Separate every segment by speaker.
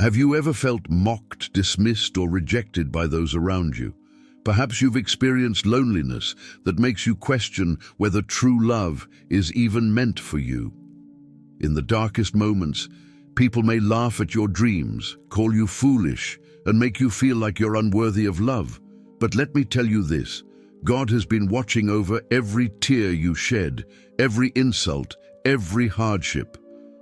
Speaker 1: Have you ever felt mocked, dismissed, or rejected by those around you? Perhaps you've experienced loneliness that makes you question whether true love is even meant for you. In the darkest moments, people may laugh at your dreams, call you foolish, and make you feel like you're unworthy of love. But let me tell you this: God has been watching over every tear you shed, every insult, every hardship.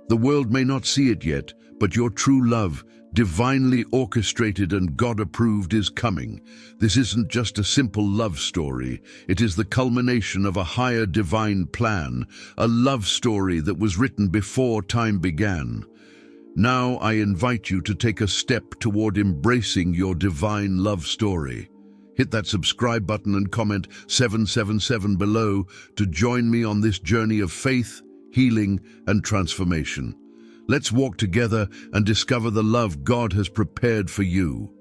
Speaker 1: The world may not see it yet, but your true love, divinely orchestrated and God-approved, is coming. This isn't just a simple love story. It is the culmination of a higher divine plan, a love story that was written before time began. Now I invite you to take a step toward embracing your divine love story. Hit that subscribe button and comment 777 below to join me on this journey of faith, healing, and transformation. Let's walk together and discover the love God has prepared for you.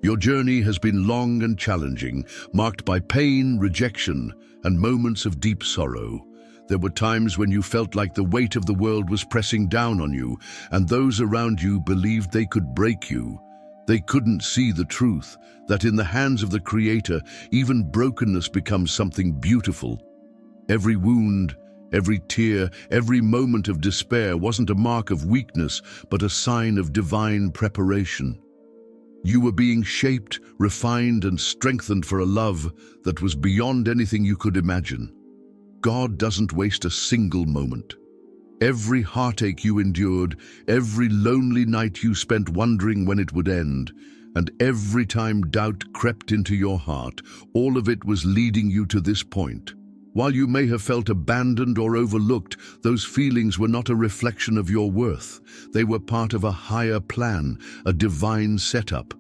Speaker 1: Your journey has been long and challenging, marked by pain, rejection, and moments of deep sorrow. There were times when you felt like the weight of the world was pressing down on you, and those around you believed they could break you. They couldn't see the truth, that in the hands of the Creator, even brokenness becomes something beautiful. Every wound, every tear, every moment of despair wasn't a mark of weakness, but a sign of divine preparation. You were being shaped, refined, and strengthened for a love that was beyond anything you could imagine. God doesn't waste a single moment. Every heartache you endured, every lonely night you spent wondering when it would end, and every time doubt crept into your heart, all of it was leading you to this point. While you may have felt abandoned or overlooked, those feelings were not a reflection of your worth. They were part of a higher plan, a divine setup.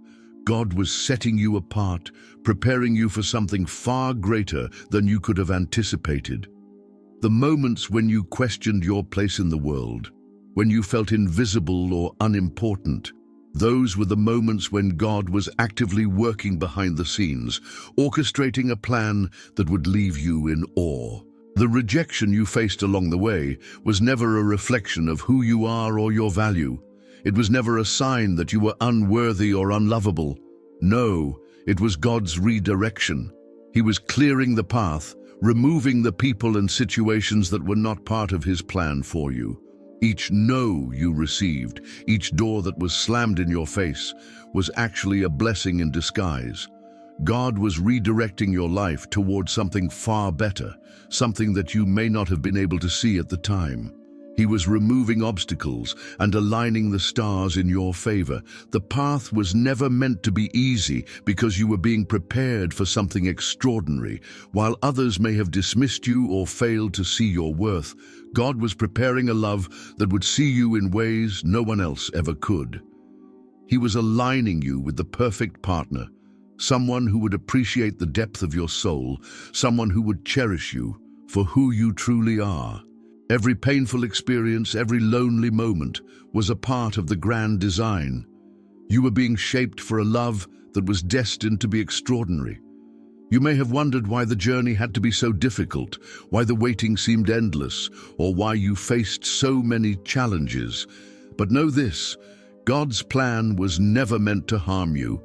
Speaker 1: God was setting you apart, preparing you for something far greater than you could have anticipated. The moments when you questioned your place in the world, when you felt invisible or unimportant, those were the moments when God was actively working behind the scenes, orchestrating a plan that would leave you in awe. The rejection you faced along the way was never a reflection of who you are or your value. It was never a sign that you were unworthy or unlovable. No, it was God's redirection. He was clearing the path, removing the people and situations that were not part of His plan for you. Each no you received, each door that was slammed in your face, was actually a blessing in disguise. God was redirecting your life towards something far better, something that you may not have been able to see at the time. He was removing obstacles and aligning the stars in your favor. The path was never meant to be easy because you were being prepared for something extraordinary. While others may have dismissed you or failed to see your worth, God was preparing a love that would see you in ways no one else ever could. He was aligning you with the perfect partner, someone who would appreciate the depth of your soul, someone who would cherish you for who you truly are. Every painful experience, every lonely moment was a part of the grand design. You were being shaped for a love that was destined to be extraordinary. You may have wondered why the journey had to be so difficult, why the waiting seemed endless, or why you faced so many challenges. But know this: God's plan was never meant to harm you.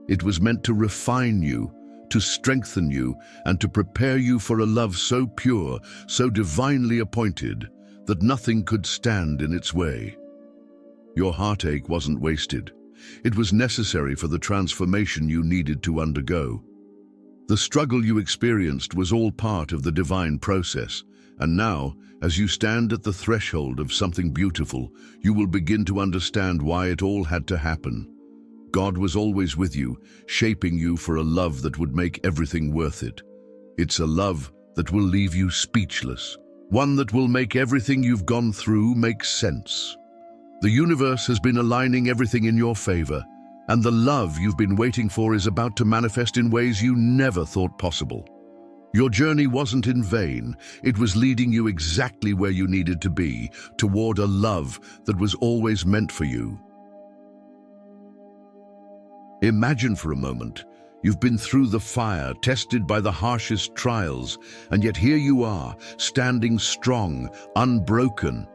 Speaker 1: It was meant to refine you, to strengthen you, and to prepare you for a love so pure, so divinely appointed, that nothing could stand in its way. Your heartache wasn't wasted. It was necessary for the transformation you needed to undergo. The struggle you experienced was all part of the divine process, and now, as you stand at the threshold of something beautiful, you will begin to understand why it all had to happen. God was always with you, shaping you for a love that would make everything worth it. It's a love that will leave you speechless, one that will make everything you've gone through make sense. The universe has been aligning everything in your favor, and the love you've been waiting for is about to manifest in ways you never thought possible. Your journey wasn't in vain. It was leading you exactly where you needed to be, toward a love that was always meant for you. Imagine for a moment, you've been through the fire, tested by the harshest trials, and yet here you are, standing strong, unbroken.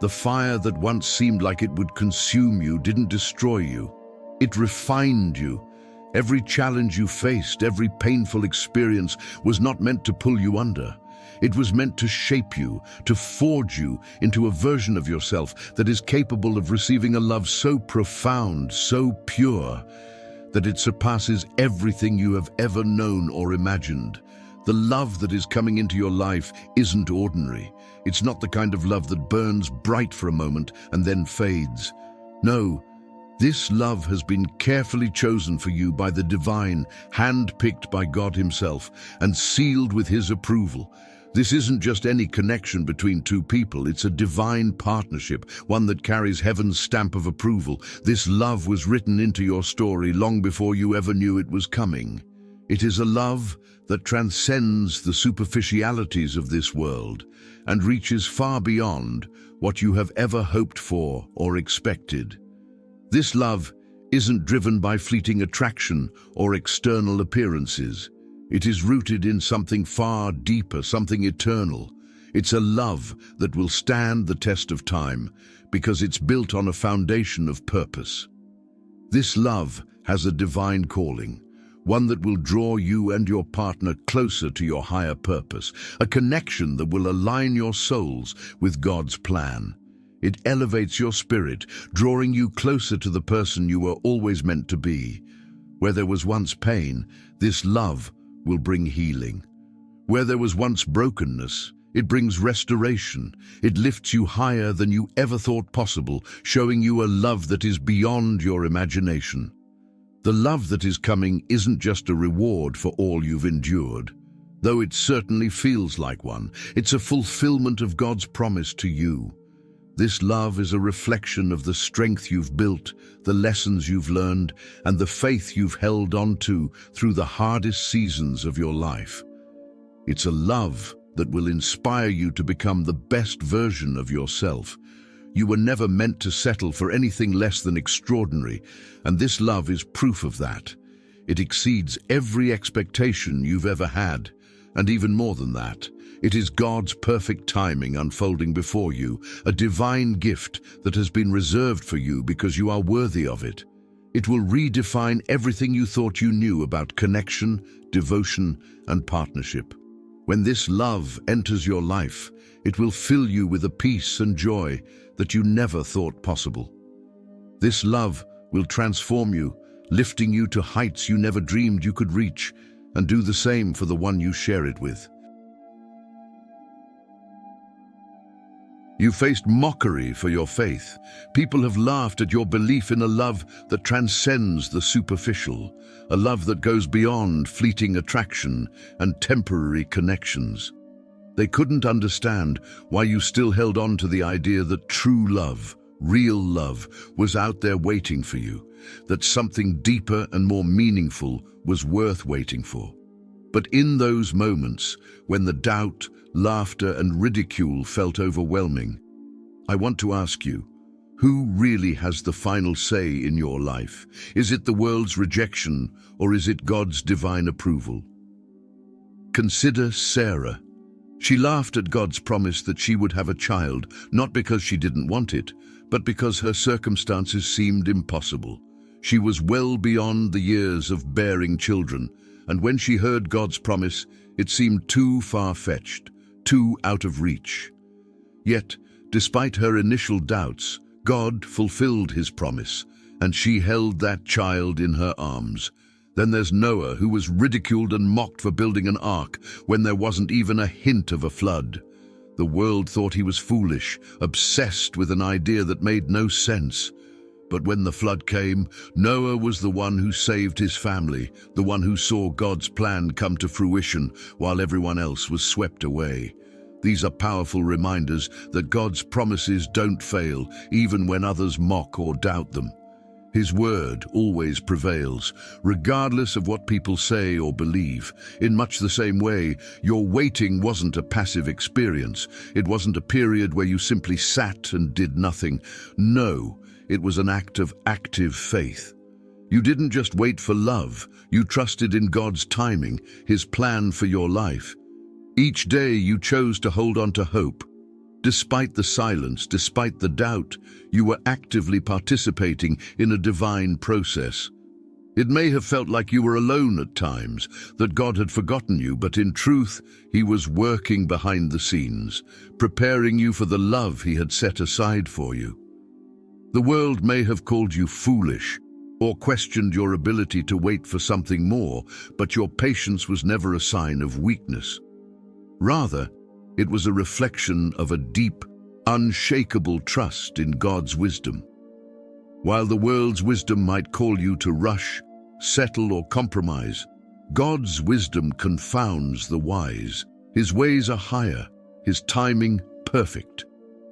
Speaker 1: The fire that once seemed like it would consume you didn't destroy you. It refined you. Every challenge you faced, every painful experience was not meant to pull you under. It was meant to shape you, to forge you into a version of yourself that is capable of receiving a love so profound, so pure, that it surpasses everything you have ever known or imagined. The love that is coming into your life isn't ordinary. It's not the kind of love that burns bright for a moment and then fades. No, this love has been carefully chosen for you by the divine, handpicked by God himself, and sealed with his approval. This isn't just any connection between two people, it's a divine partnership, one that carries heaven's stamp of approval. This love was written into your story long before you ever knew it was coming. It is a love that transcends the superficialities of this world and reaches far beyond what you have ever hoped for or expected. This love isn't driven by fleeting attraction or external appearances. It is rooted in something far deeper, something eternal. It's a love that will stand the test of time because it's built on a foundation of purpose. This love has a divine calling, one that will draw you and your partner closer to your higher purpose, a connection that will align your souls with God's plan. It elevates your spirit, drawing you closer to the person you were always meant to be. Where there was once pain, this love will bring healing. Where there was once brokenness, it brings restoration. It lifts you higher than you ever thought possible, showing you a love that is beyond your imagination. The love that is coming isn't just a reward for all you've endured, though it certainly feels like one. It's a fulfillment of God's promise to you. This love is a reflection of the strength you've built, the lessons you've learned, and the faith you've held on to through the hardest seasons of your life. It's a love that will inspire you to become the best version of yourself. You were never meant to settle for anything less than extraordinary, and this love is proof of that. It exceeds every expectation you've ever had, and even more than that. It is God's perfect timing unfolding before you, a divine gift that has been reserved for you because you are worthy of it. It will redefine everything you thought you knew about connection, devotion, and partnership. When this love enters your life, it will fill you with a peace and joy that you never thought possible. This love will transform you, lifting you to heights you never dreamed you could reach, and do the same for the one you share it with. You faced mockery for your faith. People have laughed at your belief in a love that transcends the superficial, a love that goes beyond fleeting attraction and temporary connections. They couldn't understand why you still held on to the idea that true love, real love, was out there waiting for you, that something deeper and more meaningful was worth waiting for. But in those moments, when the doubt, laughter, and ridicule felt overwhelming, I want to ask you, who really has the final say in your life? Is it the world's rejection, or is it God's divine approval? Consider Sarah. She laughed at God's promise that she would have a child, not because she didn't want it, but because her circumstances seemed impossible. She was well beyond the years of bearing children, and when she heard God's promise, it seemed too far-fetched, too out of reach. Yet, despite her initial doubts, God fulfilled his promise, and she held that child in her arms. Then there's Noah, who was ridiculed and mocked for building an ark when there wasn't even a hint of a flood. The world thought he was foolish, obsessed with an idea that made no sense. But when the flood came, Noah was the one who saved his family, the one who saw God's plan come to fruition while everyone else was swept away. These are powerful reminders that God's promises don't fail, even when others mock or doubt them. His word always prevails, regardless of what people say or believe. In much the same way, your waiting wasn't a passive experience. It wasn't a period where you simply sat and did nothing. No, it was an act of active faith. You didn't just wait for love, you trusted in God's timing, his plan for your life. Each day you chose to hold on to hope. Despite the silence, despite the doubt, you were actively participating in a divine process. It may have felt like you were alone at times, that God had forgotten you, but in truth, He was working behind the scenes, preparing you for the love He had set aside for you. The world may have called you foolish, or questioned your ability to wait for something more, but your patience was never a sign of weakness. Rather, it was a reflection of a deep, unshakable trust in God's wisdom. While the world's wisdom might call you to rush, settle, or compromise, God's wisdom confounds the wise. His ways are higher, His timing perfect.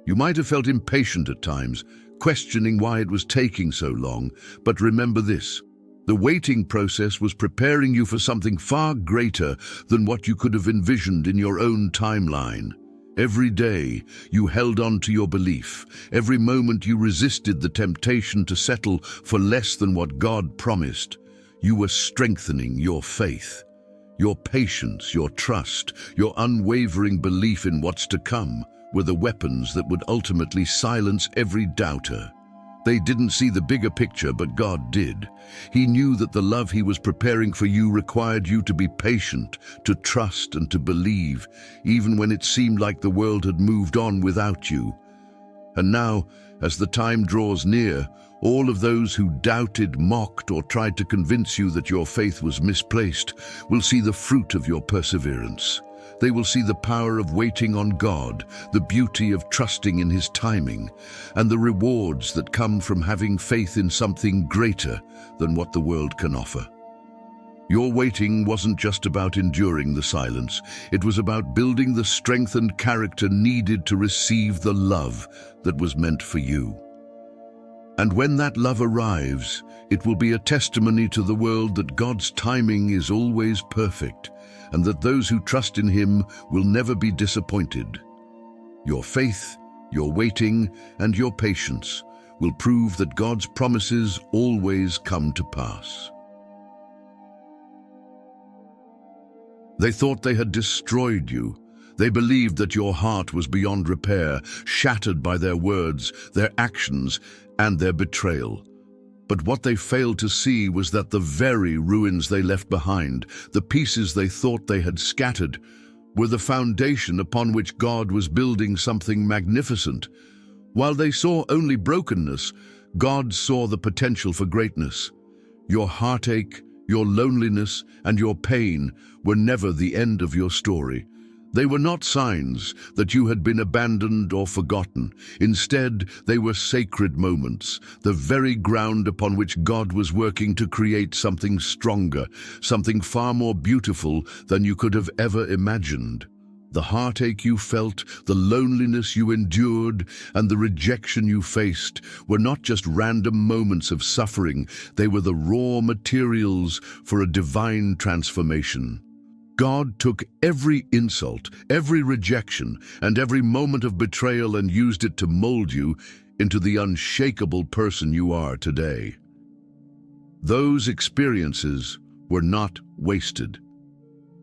Speaker 1: You might have felt impatient at times, questioning why it was taking so long, but remember this: the waiting process was preparing you for something far greater than what you could have envisioned in your own timeline. Every day you held on to your belief. Every moment you resisted the temptation to settle for less than what God promised. You were strengthening your faith. Your patience, your trust, your unwavering belief in what's to come were the weapons that would ultimately silence every doubter. They didn't see the bigger picture, but God did. He knew that the love He was preparing for you required you to be patient, to trust and to believe, even when it seemed like the world had moved on without you. And now, as the time draws near, all of those who doubted, mocked, or tried to convince you that your faith was misplaced will see the fruit of your perseverance. They will see the power of waiting on God, the beauty of trusting in His timing, and the rewards that come from having faith in something greater than what the world can offer. Your waiting wasn't just about enduring the silence. It was about building the strength and character needed to receive the love that was meant for you. And when that love arrives, it will be a testimony to the world that God's timing is always perfect, and that those who trust in Him will never be disappointed. Your faith, your waiting, and your patience will prove that God's promises always come to pass. They thought they had destroyed you. They believed that your heart was beyond repair, shattered by their words, their actions, and their betrayal. But what they failed to see was that the very ruins they left behind, the pieces they thought they had scattered, were the foundation upon which God was building something magnificent. While they saw only brokenness, God saw the potential for greatness. Your heartache, your loneliness, and your pain were never the end of your story. They were not signs that you had been abandoned or forgotten. Instead, they were sacred moments, the very ground upon which God was working to create something stronger, something far more beautiful than you could have ever imagined. The heartache you felt, the loneliness you endured, and the rejection you faced were not just random moments of suffering. They were the raw materials for a divine transformation. God took every insult, every rejection, and every moment of betrayal and used it to mold you into the unshakable person you are today. Those experiences were not wasted.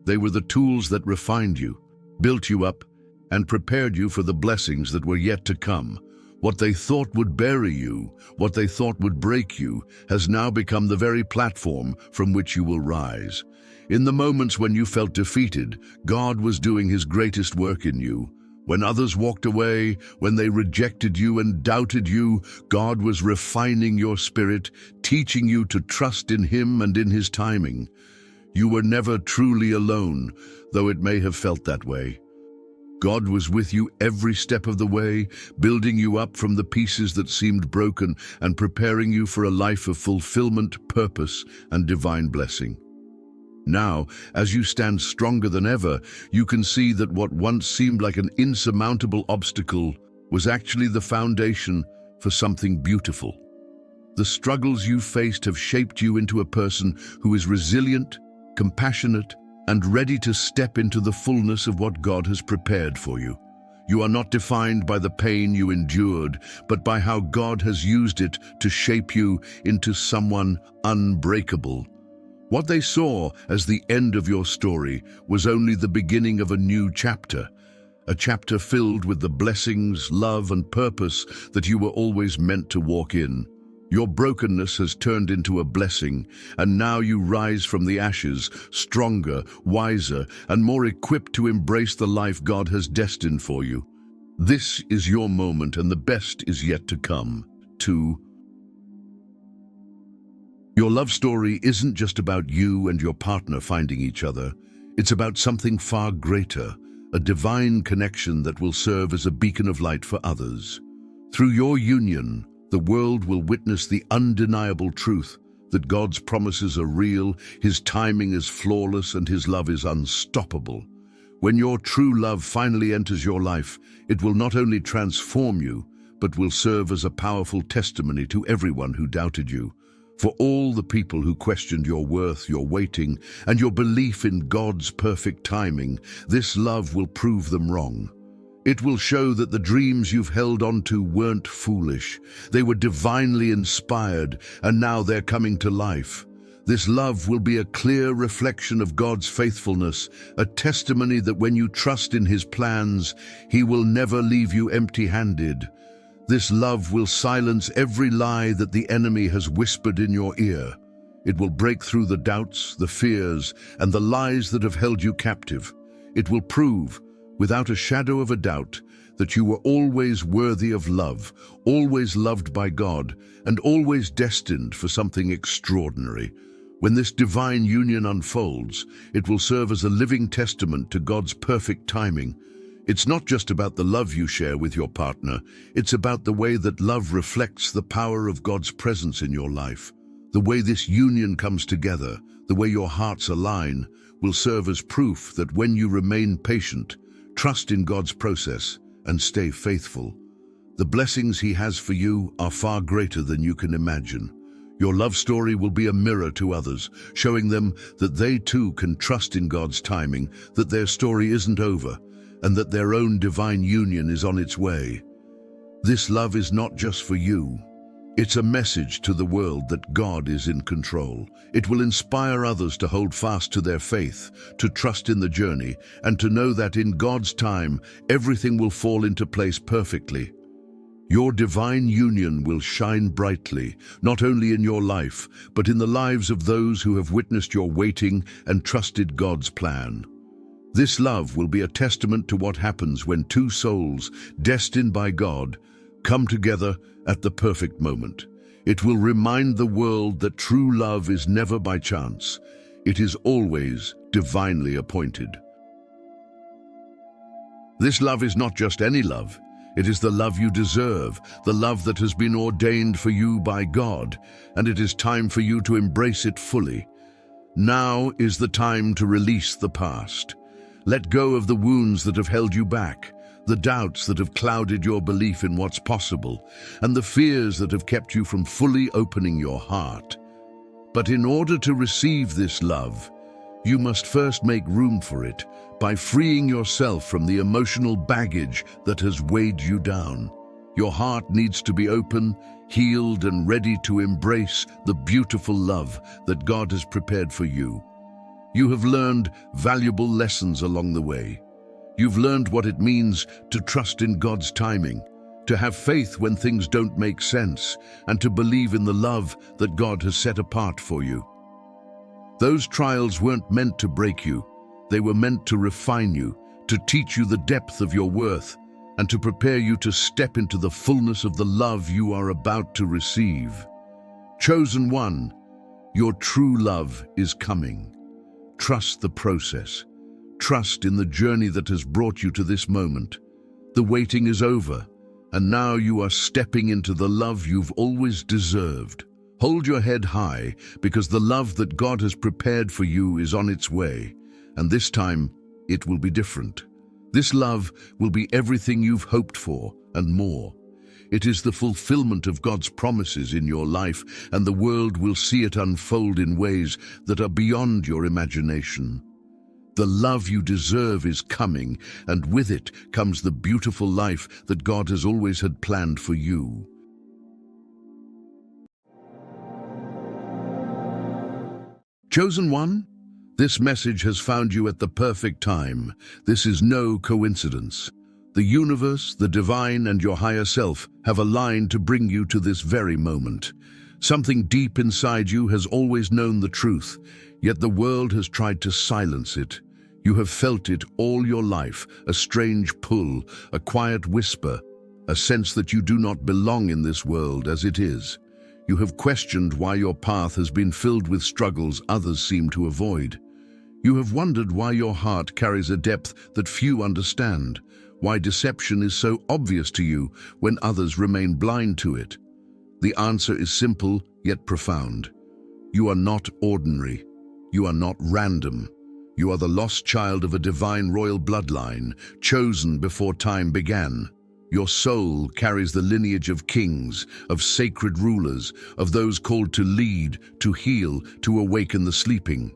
Speaker 1: They were the tools that refined you, built you up, and prepared you for the blessings that were yet to come. What they thought would bury you, what they thought would break you, has now become the very platform from which you will rise. In the moments when you felt defeated, God was doing His greatest work in you. When others walked away, when they rejected you and doubted you, God was refining your spirit, teaching you to trust in Him and in His timing. You were never truly alone, though it may have felt that way. God was with you every step of the way, building you up from the pieces that seemed broken and preparing you for a life of fulfillment, purpose, and divine blessing. Now, as you stand stronger than ever, you can see that what once seemed like an insurmountable obstacle was actually the foundation for something beautiful. The struggles you faced have shaped you into a person who is resilient, compassionate, and ready to step into the fullness of what God has prepared for you. You are not defined by the pain you endured, but by how God has used it to shape you into someone unbreakable. What they saw as the end of your story was only the beginning of a new chapter. a chapter filled with the blessings, love, and purpose that you were always meant to walk in. Your brokenness has turned into a blessing, and now you rise from the ashes, stronger, wiser, and more equipped to embrace the life God has destined for you. This is your moment, and the best is yet to come. 2. Your love story isn't just about you and your partner finding each other. It's about something far greater, a divine connection that will serve as a beacon of light for others. Through your union, the world will witness the undeniable truth that God's promises are real, His timing is flawless, and His love is unstoppable. When your true love finally enters your life, it will not only transform you, but will serve as a powerful testimony to everyone who doubted you. For all the people who questioned your worth, your waiting, and your belief in God's perfect timing, this love will prove them wrong. It will show that the dreams you've held on to weren't foolish. They were divinely inspired, and now they're coming to life. This love will be a clear reflection of God's faithfulness, a testimony that when you trust in His plans, He will never leave you empty-handed. This love will silence every lie that the enemy has whispered in your ear. It will break through the doubts, the fears, and the lies that have held you captive. It will prove, without a shadow of a doubt, that you were always worthy of love, always loved by God, and always destined for something extraordinary. When this divine union unfolds, it will serve as a living testament to God's perfect timing. It's not just about the love you share with your partner, it's about the way that love reflects the power of God's presence in your life. The way this union comes together, the way your hearts align, will serve as proof that when you remain patient, trust in God's process, and stay faithful, the blessings He has for you are far greater than you can imagine. Your love story will be a mirror to others, showing them that they too can trust in God's timing, that their story isn't over, and that their own divine union is on its way. This love is not just for you. It's a message to the world that God is in control. It will inspire others to hold fast to their faith, to trust in the journey, and to know that in God's time, everything will fall into place perfectly. Your divine union will shine brightly, not only in your life, but in the lives of those who have witnessed your waiting and trusted God's plan. This love will be a testament to what happens when two souls, destined by God, come together at the perfect moment. It will remind the world that true love is never by chance. It is always divinely appointed. This love is not just any love. It is the love you deserve, the love that has been ordained for you by God, and it is time for you to embrace it fully. Now is the time to release the past. Let go of the wounds that have held you back, the doubts that have clouded your belief in what's possible, and the fears that have kept you from fully opening your heart. But in order to receive this love, you must first make room for it by freeing yourself from the emotional baggage that has weighed you down. Your heart needs to be open, healed, and ready to embrace the beautiful love that God has prepared for you. You have learned valuable lessons along the way. You've learned what it means to trust in God's timing, to have faith when things don't make sense, and to believe in the love that God has set apart for you. Those trials weren't meant to break you. They were meant to refine you, to teach you the depth of your worth, and to prepare you to step into the fullness of the love you are about to receive. Chosen one, your true love is coming. Trust the process. Trust in the journey that has brought you to this moment. The waiting is over, and now you are stepping into the love you've always deserved. Hold your head high, because the love that God has prepared for you is on its way, and this time it will be different. This love will be everything you've hoped for and more. It is the fulfillment of God's promises in your life, and the world will see it unfold in ways that are beyond your imagination. The love you deserve is coming, and with it comes the beautiful life that God has always had planned for you. Chosen one, This message has found you at the perfect time. This is no coincidence. The universe, the divine, and your higher self have aligned to bring you to this very moment. Something deep inside you has always known the truth, yet the world has tried to silence it. You have felt it all your life, a strange pull, a quiet whisper, a sense that you do not belong in this world as it is. You have questioned why your path has been filled with struggles others seem to avoid. You have wondered why your heart carries a depth that few understand, why deception is so obvious to you when others remain blind to it. The answer is simple yet profound. You are not ordinary. You are not random. You are the lost child of a divine royal bloodline, chosen before time began. Your soul carries the lineage of kings, of sacred rulers, of those called to lead, to heal, to awaken the sleeping.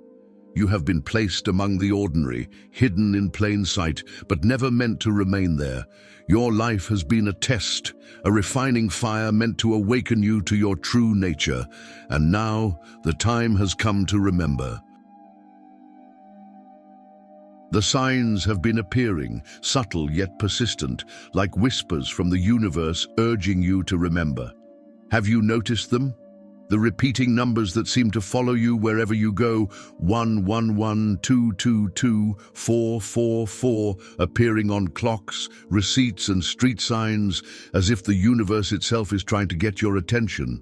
Speaker 1: You have been placed among the ordinary, hidden in plain sight, but never meant to remain there. Your life has been a test, a refining fire meant to awaken you to your true nature. And now, the time has come to remember. The signs have been appearing, subtle yet persistent, like whispers from the universe urging you to remember. Have you noticed them? The repeating numbers that seem to follow you wherever you go, 111, 222, 444, appearing on clocks, receipts and street signs, as if the universe itself is trying to get your attention.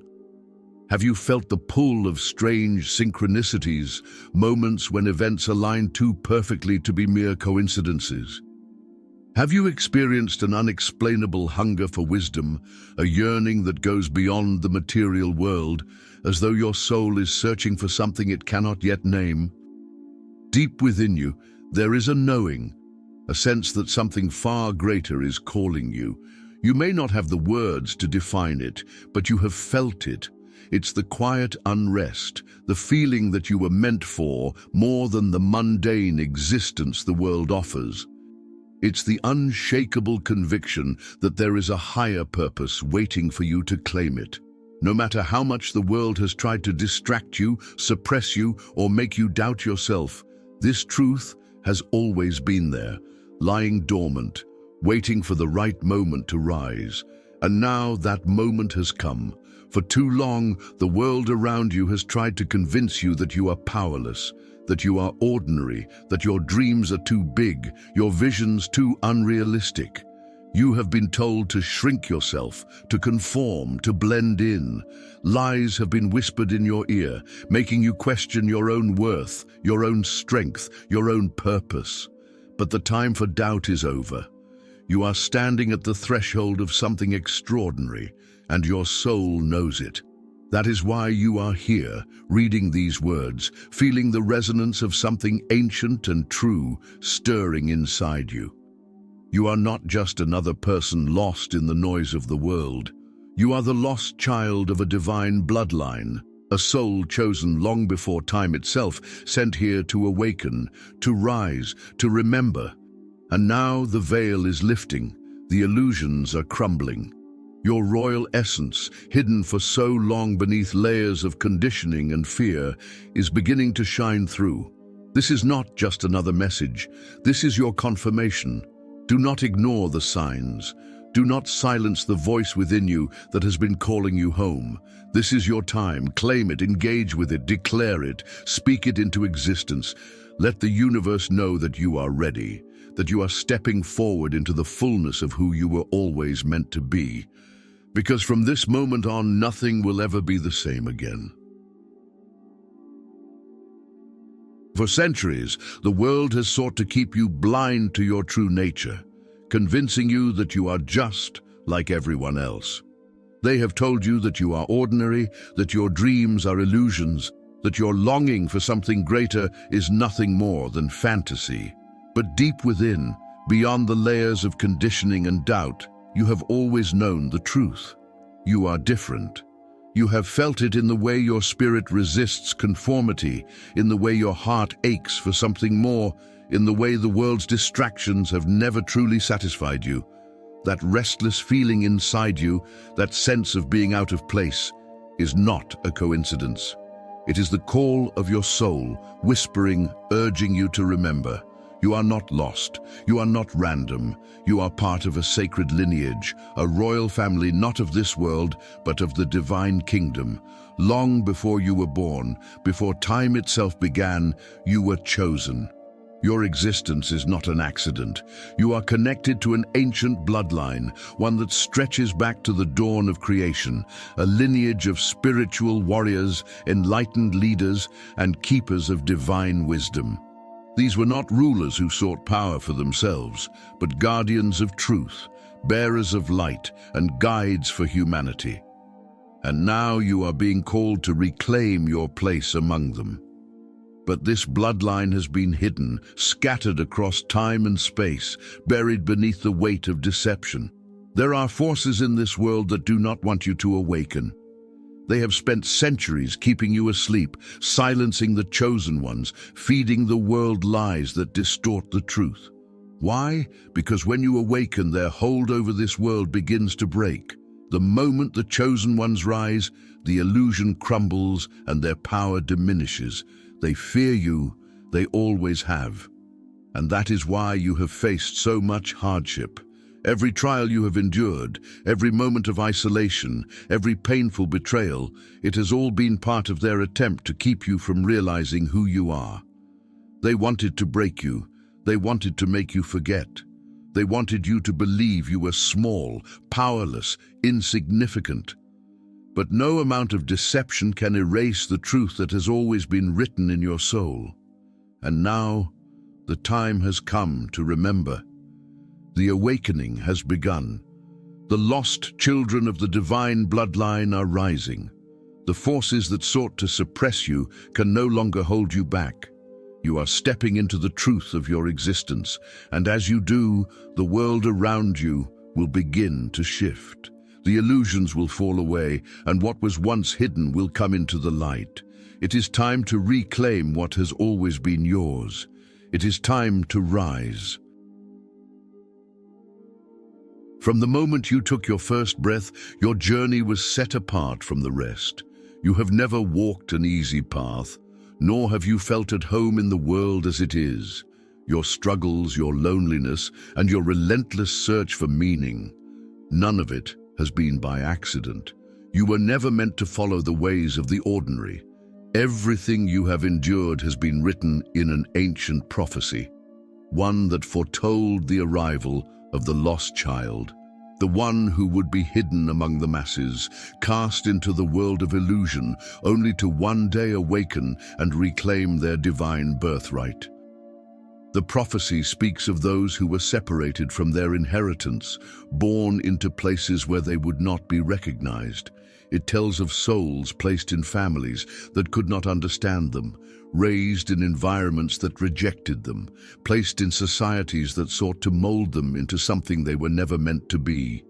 Speaker 1: Have you felt the pull of strange synchronicities, moments when events align too perfectly to be mere coincidences? Have you experienced an unexplainable hunger for wisdom, a yearning that goes beyond the material world, as though your soul is searching for something it cannot yet name? Deep within you, there is a knowing, a sense that something far greater is calling you. You may not have the words to define it, but you have felt it. It's the quiet unrest, the feeling that you were meant for more than the mundane existence the world offers. It's the unshakable conviction that there is a higher purpose waiting for you to claim it. No matter how much the world has tried to distract you, suppress you, or make you doubt yourself, this truth has always been there, lying dormant, waiting for the right moment to rise. And now that moment has come. For too long, the world around you has tried to convince you that you are powerless, that you are ordinary, that your dreams are too big, your visions too unrealistic. You have been told to shrink yourself, to conform, to blend in. Lies have been whispered in your ear, making you question your own worth, your own strength, your own purpose. But the time for doubt is over. You are standing at the threshold of something extraordinary, and your soul knows it. That is why you are here, reading these words, feeling the resonance of something ancient and true stirring inside you. You are not just another person lost in the noise of the world. You are the lost child of a divine bloodline, a soul chosen long before time itself, sent here to awaken, to rise, to remember. And now the veil is lifting, the illusions are crumbling. Your royal essence, hidden for so long beneath layers of conditioning and fear, is beginning to shine through. This is not just another message. This is your confirmation. Do not ignore the signs. Do not silence the voice within you that has been calling you home. This is your time. Claim it, engage with it, declare it, speak it into existence. Let the universe know that you are ready, that you are stepping forward into the fullness of who you were always meant to be. Because from this moment on, nothing will ever be the same again. For centuries, the world has sought to keep you blind to your true nature, convincing you that you are just like everyone else. They have told you that you are ordinary, that your dreams are illusions, that your longing for something greater is nothing more than fantasy. But deep within, beyond the layers of conditioning and doubt, you have always known the truth. You are different. You have felt it in the way your spirit resists conformity, in the way your heart aches for something more, in the way the world's distractions have never truly satisfied you. That restless feeling inside you, that sense of being out of place, is not a coincidence. It is the call of your soul, whispering, urging you to remember. You are not lost. You are not random. You are part of a sacred lineage, a royal family not of this world, but of the divine kingdom. Long before you were born, before time itself began, you were chosen. Your existence is not an accident. You are connected to an ancient bloodline, one that stretches back to the dawn of creation, a lineage of spiritual warriors, enlightened leaders, and keepers of divine wisdom. These were not rulers who sought power for themselves, but guardians of truth, bearers of light, and guides for humanity. And now you are being called to reclaim your place among them. But this bloodline has been hidden, scattered across time and space, buried beneath the weight of deception. There are forces in this world that do not want you to awaken. They have spent centuries keeping you asleep, silencing the chosen ones, feeding the world lies that distort the truth. Why? Because when you awaken, their hold over this world begins to break. The moment the chosen ones rise, the illusion crumbles and their power diminishes. They fear you, they always have. And that is why you have faced so much hardship. Every trial you have endured, every moment of isolation, every painful betrayal, it has all been part of their attempt to keep you from realizing who you are. They wanted to break you. They wanted to make you forget. They wanted you to believe you were small, powerless, insignificant. But no amount of deception can erase the truth that has always been written in your soul. And now, the time has come to remember. The awakening has begun. The lost children of the divine bloodline are rising. The forces that sought to suppress you can no longer hold you back. You are stepping into the truth of your existence, and as you do, the world around you will begin to shift. The illusions will fall away, and what was once hidden will come into the light. It is time to reclaim what has always been yours. It is time to rise. From the moment you took your first breath, your journey was set apart from the rest. You have never walked an easy path, nor have you felt at home in the world as it is. Your struggles, your loneliness, and your relentless search for meaning, none of it has been by accident. You were never meant to follow the ways of the ordinary. Everything you have endured has been written in an ancient prophecy, one that foretold the arrival of the lost child, the one who would be hidden among the masses, cast into the world of illusion, only to one day awaken and reclaim their divine birthright. The prophecy speaks of those who were separated from their inheritance, born into places where they would not be recognized. It tells of souls placed in families that could not understand them, raised in environments that rejected them, placed in societies that sought to mold them into something they were never meant to be.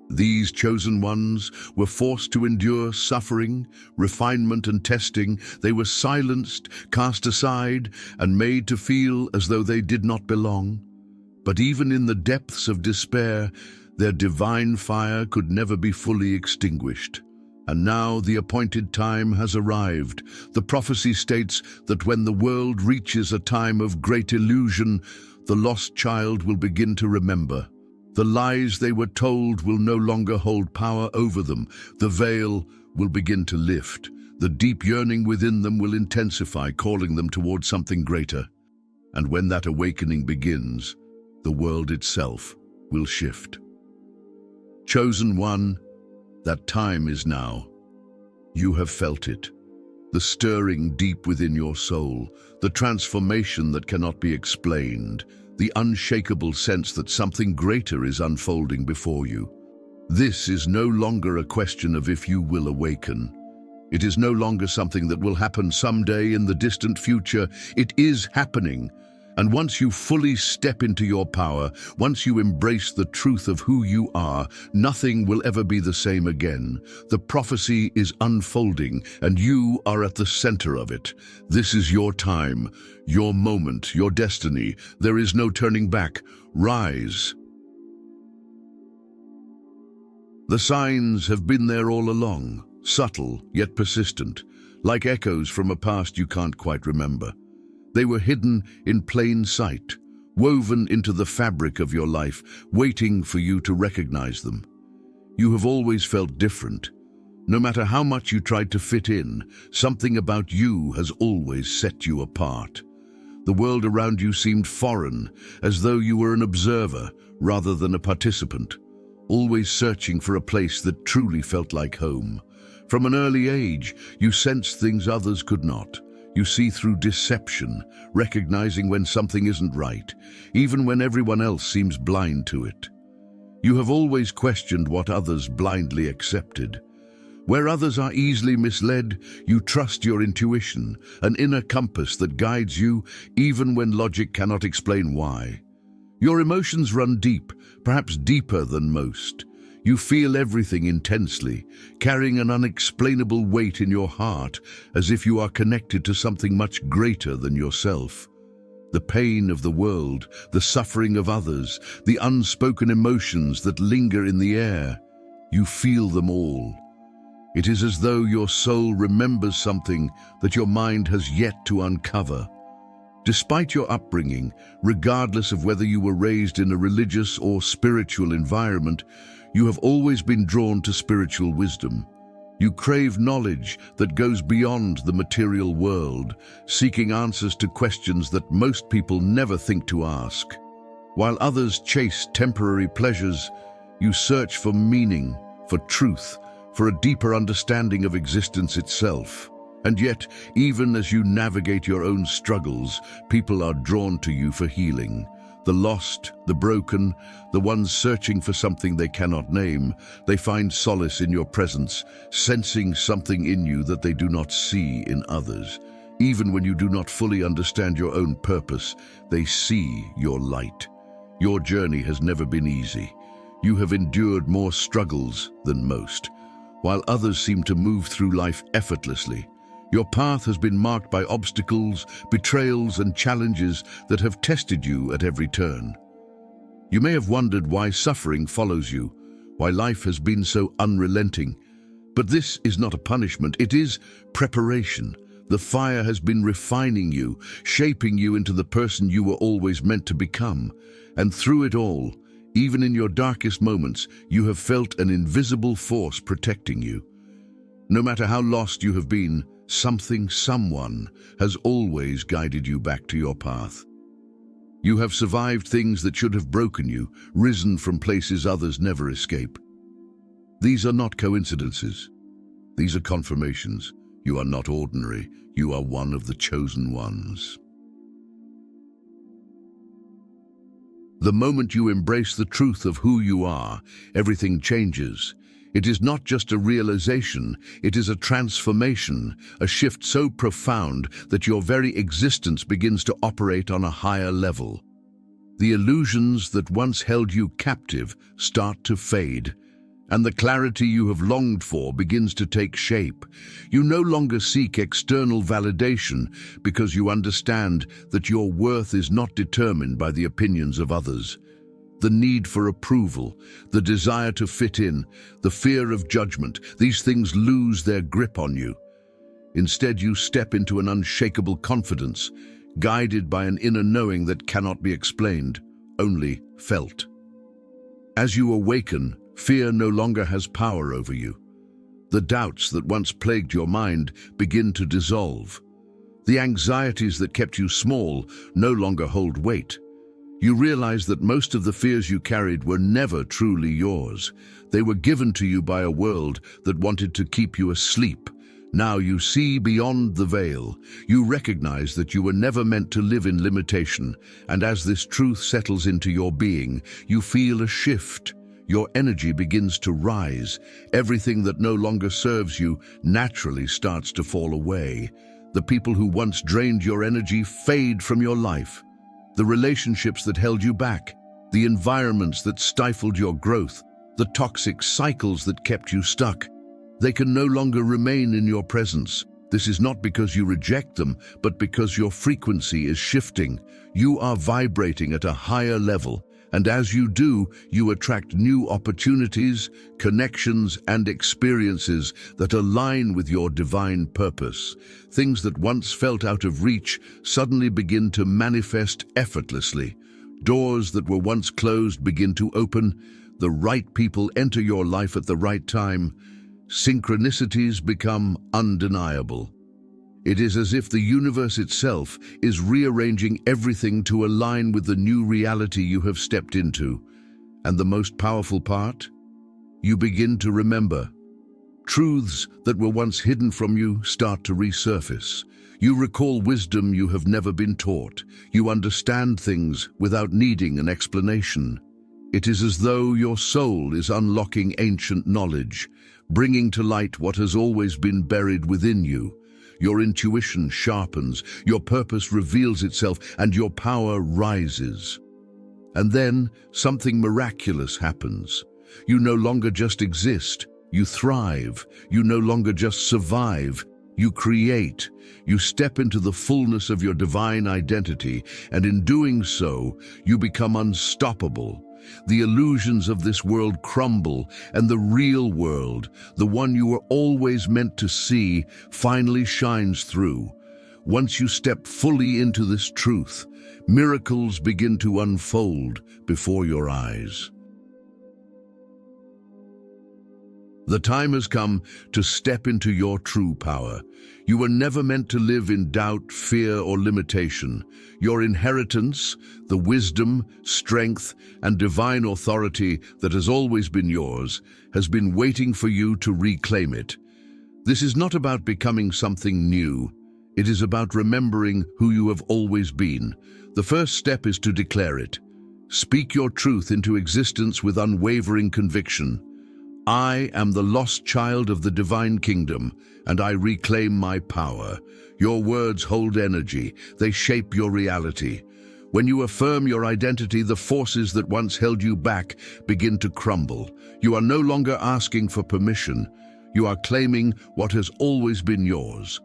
Speaker 1: These chosen ones were forced to endure suffering, refinement, and testing. They were silenced, cast aside, and made to feel as though they did not belong. But even in the depths of despair, their divine fire could never be fully extinguished. And now the appointed time has arrived. The prophecy states that when the world reaches a time of great illusion, the lost child will begin to remember. The lies they were told will no longer hold power over them. The veil will begin to lift. The deep yearning within them will intensify, calling them towards something greater. And when that awakening begins, the world itself will shift. Chosen one, that time is now. You have felt it. The stirring deep within your soul, the transformation that cannot be explained, the unshakable sense that something greater is unfolding before you. This is no longer a question of if you will awaken. It is no longer something that will happen someday in the distant future. It is happening. And once you fully step into your power, once you embrace the truth of who you are, nothing will ever be the same again. The prophecy is unfolding, and you are at the center of it. This is your time, your moment, your destiny. There is no turning back. Rise. The signs have been there all along. subtle yet persistent, like echoes from a past you can't quite remember. They were hidden in plain sight, woven into the fabric of your life, waiting for you to recognize them. You have always felt different. No matter how much you tried to fit in, something about you has always set you apart. The world around you seemed foreign, as though you were an observer rather than a participant, always searching for a place that truly felt like home. From an early age, you sensed things others could not. You see through deception, recognizing when something isn't right, even when everyone else seems blind to it. You have always questioned what others blindly accepted. Where others are easily misled, you trust your intuition, an inner compass that guides you even when logic cannot explain why. Your emotions run deep, perhaps deeper than most. You feel everything intensely, carrying an unexplainable weight in your heart, as if you are connected to something much greater than yourself. The pain of the world, the suffering of others, the unspoken emotions that linger in the air, you feel them all. It is as though your soul remembers something that your mind has yet to uncover. Despite your upbringing, regardless of whether you were raised in a religious or spiritual environment, you have always been drawn to spiritual wisdom. You crave knowledge that goes beyond the material world, seeking answers to questions that most people never think to ask. While others chase temporary pleasures, you search for meaning, for truth, for a deeper understanding of existence itself. And yet, even as you navigate your own struggles, people are drawn to you for healing. The lost, the broken, the ones searching for something they cannot name, they find solace in your presence, sensing something in you that they do not see in others. Even when you do not fully understand your own purpose, they see your light. Your journey has never been easy. You have endured more struggles than most. While others seem to move through life effortlessly, your path has been marked by obstacles, betrayals, and challenges that have tested you at every turn. You may have wondered why suffering follows you, why life has been so unrelenting. But this is not a punishment, it is preparation. The fire has been refining you, shaping you into the person you were always meant to become. And through it all, even in your darkest moments, you have felt an invisible force protecting you. No matter how lost you have been, someone has always guided you back to your path. You have survived things that should have broken you, risen from places others never escape. These are not coincidences. These are confirmations. You are not ordinary. You are one of the chosen ones. The moment you embrace the truth of who you are, everything changes. It is not just a realization, it is a transformation, a shift so profound that your very existence begins to operate on a higher level. The illusions that once held you captive start to fade, and the clarity you have longed for begins to take shape. You no longer seek external validation because you understand that your worth is not determined by the opinions of others. The need for approval, the desire to fit in, the fear of judgment, these things lose their grip on you. Instead, you step into an unshakable confidence, guided by an inner knowing that cannot be explained, only felt. As you awaken, fear no longer has power over you. The doubts that once plagued your mind begin to dissolve. The anxieties that kept you small no longer hold weight. You realize that most of the fears you carried were never truly yours. They were given to you by a world that wanted to keep you asleep. Now you see beyond the veil. You recognize that you were never meant to live in limitation, and as this truth settles into your being, you feel a shift. Your energy begins to rise. Everything that no longer serves you naturally starts to fall away. The people who once drained your energy fade from your life. The relationships that held you back, the environments that stifled your growth, the toxic cycles that kept you stuck, they can no longer remain in your presence. This is not because you reject them, but because your frequency is shifting. You are vibrating at a higher level, And as you do, you attract new opportunities, connections, and experiences that align with your divine purpose. Things that once felt out of reach suddenly begin to manifest effortlessly. Doors that were once closed begin to open. The right people enter your life at the right time. Synchronicities become undeniable. It is as if the universe itself is rearranging everything to align with the new reality you have stepped into. And the most powerful part? You begin to remember. Truths that were once hidden from you start to resurface. You recall wisdom you have never been taught. You understand things without needing an explanation. It is as though your soul is unlocking ancient knowledge, bringing to light what has always been buried within you. Your intuition sharpens, your purpose reveals itself, and your power rises. And then something miraculous happens. You no longer just exist, you thrive. You no longer just survive, you create. You step into the fullness of your divine identity, and in doing so, you become unstoppable. The illusions of this world crumble, and the real world, the one you were always meant to see, finally shines through. Once you step fully into this truth, miracles begin to unfold before your eyes. The time has come to step into your true power. You were never meant to live in doubt, fear, or limitation. Your inheritance, the wisdom, strength, and divine authority that has always been yours, has been waiting for you to reclaim it. This is not about becoming something new. It is about remembering who you have always been. The first step is to declare it. Speak your truth into existence with unwavering conviction. I am the lost child of the divine kingdom, and I reclaim my power. Your words hold energy. They shape your reality. When you affirm your identity, the forces that once held you back begin to crumble. You are no longer asking for permission. You are claiming what has always been yours.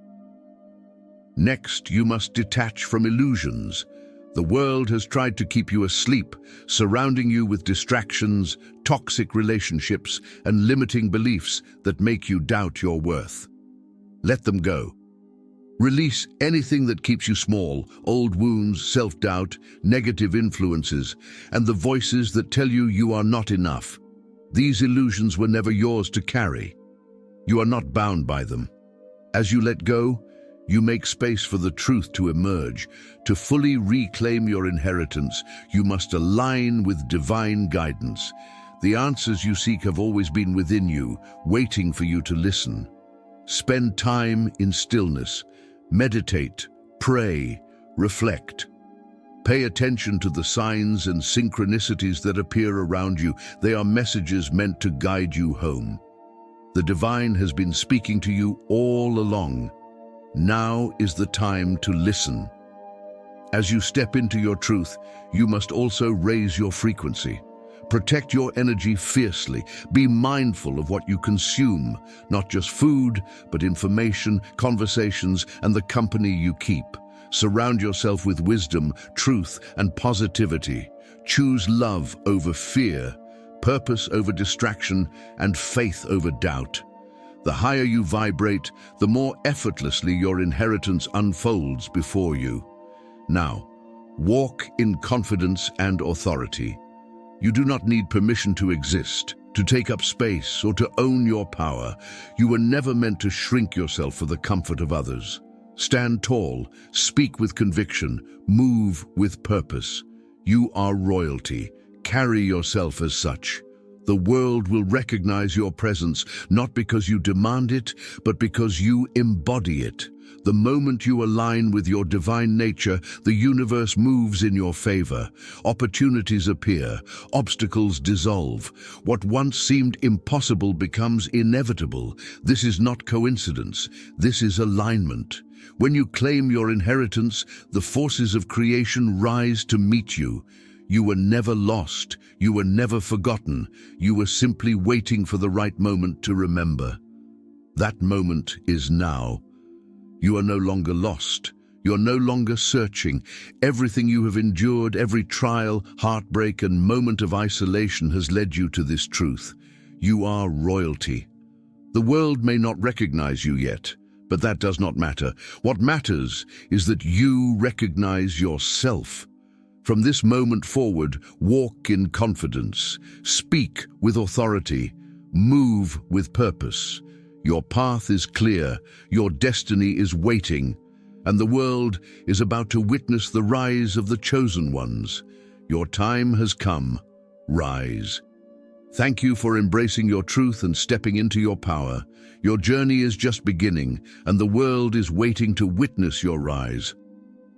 Speaker 1: Next, you must detach from illusions. The world has tried to keep you asleep, surrounding you with distractions, toxic relationships, and limiting beliefs that make you doubt your worth. Let them go. Release anything that keeps you small, old wounds, self-doubt, negative influences, and the voices that tell you you are not enough. These illusions were never yours to carry. You are not bound by them. As you let go, you make space for the truth to emerge. To fully reclaim your inheritance, you must align with divine guidance. The answers you seek have always been within you, waiting for you to listen. Spend time in stillness. Meditate, pray, reflect. Pay attention to the signs and synchronicities that appear around you. They are messages meant to guide you home. The divine has been speaking to you all along. Now is the time to listen. As you step into your truth, you must also raise your frequency. Protect your energy fiercely. Be mindful of what you consume, not just food, but information, conversations, and the company you keep. Surround yourself with wisdom, truth, and positivity. Choose love over fear, purpose over distraction, and faith over doubt. The higher you vibrate, the more effortlessly your inheritance unfolds before you. Now, walk in confidence and authority. You do not need permission to exist, to take up space, or to own your power. You were never meant to shrink yourself for the comfort of others. Stand tall, speak with conviction, move with purpose. You are royalty. Carry yourself as such. The world will recognize your presence, not because you demand it, but because you embody it. The moment you align with your divine nature, the universe moves in your favor. Opportunities appear, obstacles dissolve. What once seemed impossible becomes inevitable. This is not coincidence. This is alignment. When you claim your inheritance, the forces of creation rise to meet you. You were never lost. You were never forgotten. You were simply waiting for the right moment to remember. That moment is now. You are no longer lost. You're no longer searching. Everything you have endured, every trial, heartbreak, and moment of isolation has led you to this truth. You are royalty. The world may not recognize you yet, but that does not matter. What matters is that you recognize yourself. From this moment forward, walk in confidence, speak with authority, move with purpose. Your path is clear, your destiny is waiting, and the world is about to witness the rise of the chosen ones. Your time has come. Rise. Thank you for embracing your truth and stepping into your power. Your journey is just beginning, and the world is waiting to witness your rise.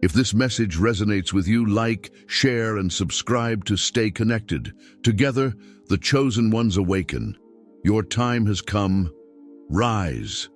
Speaker 1: If this message resonates with you, like, share, and subscribe to stay connected. Together, the chosen ones awaken. Your time has come. Rise.